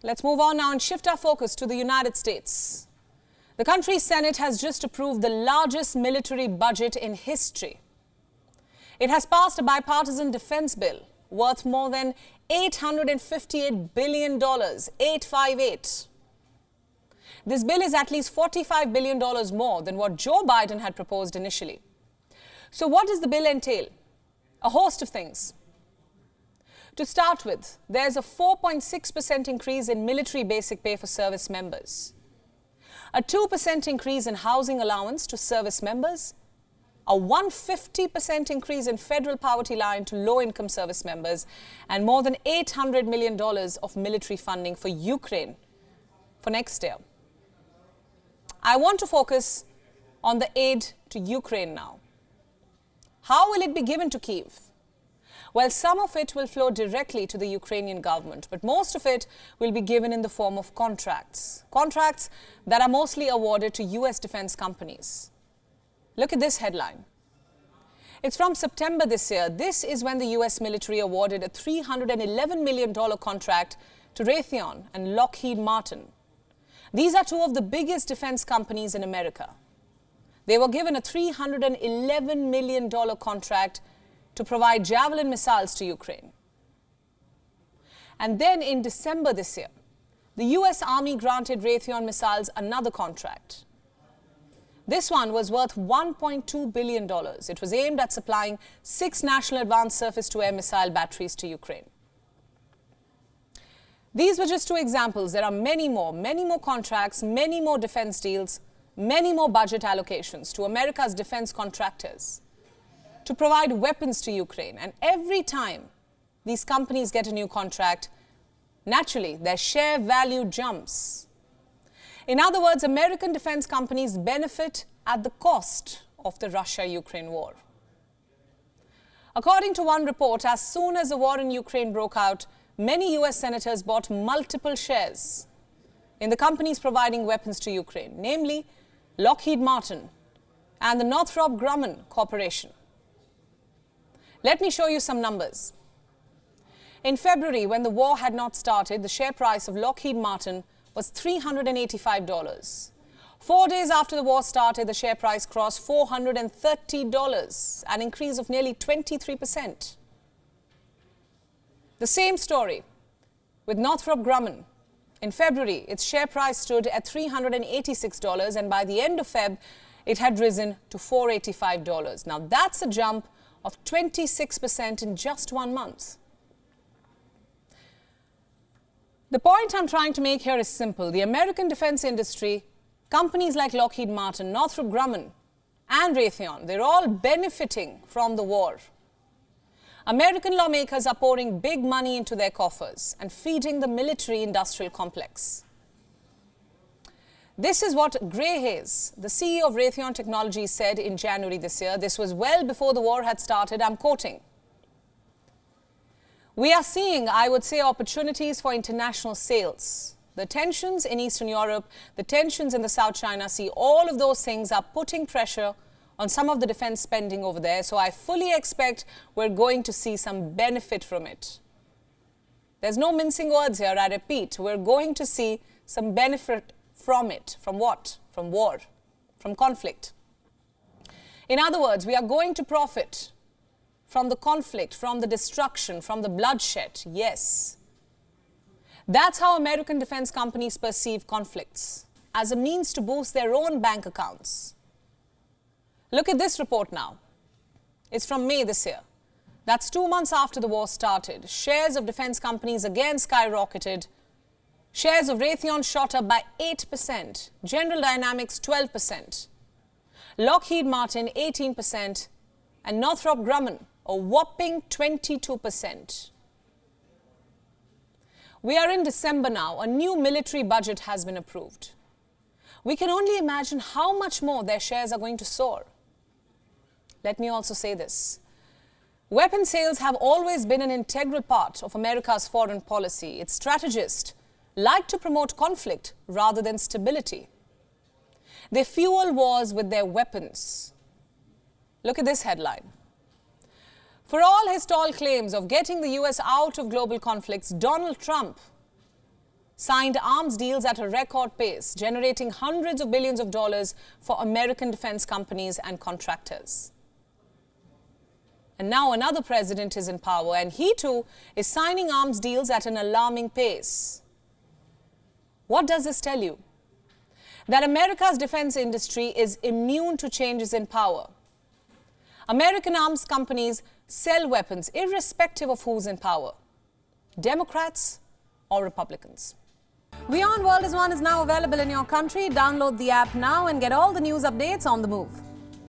Let's move on now and shift our focus to the United States. The country's Senate has just approved the largest military budget in history. It has passed a bipartisan defense bill worth more than $858 billion, 858. This bill is at least $45 billion more than what Joe Biden had proposed initially. So what does the bill entail? A host of things. To start with, there's a 4.6% increase in military basic pay for service members, a 2% increase in housing allowance to service members, a 150% increase in federal poverty line to low-income service members, and more than $800 million of military funding for Ukraine for next year. I want to focus on the aid to Ukraine now. How will it be given to Kyiv? Well, some of it will flow directly to the Ukrainian government, but most of it will be given in the form of contracts. Contracts that are mostly awarded to US defense companies. Look at this headline. It's from September this year. This is when the US military awarded a $311 million contract to Raytheon and Lockheed Martin. These are two of the biggest defense companies in America. They were given a $311 million contract to provide Javelin missiles to Ukraine. And then in December this year, the US Army granted Raytheon missiles another contract. This one was worth $1.2 billion. It was aimed at supplying 6 National Advanced Surface-to-Air Missile batteries to Ukraine. These were just 2 examples. There are many more contracts, many more defense deals, many more budget allocations to America's defense contractors to provide weapons to Ukraine. And every time these companies get a new contract, naturally, their share value jumps. In other words, American defense companies benefit at the cost of the Russia-Ukraine war. According to one report, as soon as the war in Ukraine broke out, many US senators bought multiple shares in the companies providing weapons to Ukraine, namely Lockheed Martin and the Northrop Grumman Corporation. Let me show you some numbers. In February, when the war had not started, the share price of Lockheed Martin was $385. 4 days after the war started, the share price crossed $430, an increase of nearly 23%. The same story with Northrop Grumman. In February, its share price stood at $386, and by the end of Feb, it had risen to $485. Now that's a jump of 26% in just 1 month. The point I'm trying to make here is simple. The American defense industry, companies like Lockheed Martin, Northrop Grumman, and Raytheon, they're all benefiting from the war. American lawmakers are pouring big money into their coffers and feeding the military-industrial complex. This is what Gray Hayes, the CEO of Raytheon Technologies, said in January this year. This was well before the war had started. I'm quoting. "We are seeing, I would say, opportunities for international sales. The tensions in Eastern Europe, the tensions in the South China Sea, all of those things are putting pressure on some of the defense spending over there. So I fully expect we're going to see some benefit from it." There's no mincing words here. I repeat, we're going to see some benefit from it. From what? From war, from conflict. In other words, we are going to profit from the conflict, from the destruction, from the bloodshed. Yes. That's how American defense companies perceive conflicts, as a means to boost their own bank accounts. Look at this report now. It's from May this year. That's 2 months after the war started. Shares of defense companies again skyrocketed. Shares of Raytheon shot up by 8%, General Dynamics 12%, Lockheed Martin 18%, and Northrop Grumman a whopping 22%. We are in December now. A new military budget has been approved. We can only imagine how much more their shares are going to soar. Let me also say this. Weapon sales have always been an integral part of America's foreign policy. Its strategists like to promote conflict rather than stability. They fuel wars with their weapons. Look at this headline. For all his tall claims of getting the US out of global conflicts, Donald Trump signed arms deals at a record pace, generating hundreds of billions of dollars for American defense companies and contractors. And now another president is in power, and he too is signing arms deals at an alarming pace. What does this tell you? That America's defense industry is immune to changes in power. American arms companies sell weapons irrespective of who's in power, Democrats or Republicans. WION World is now available in your country. Download the app now and get all the news updates on the move.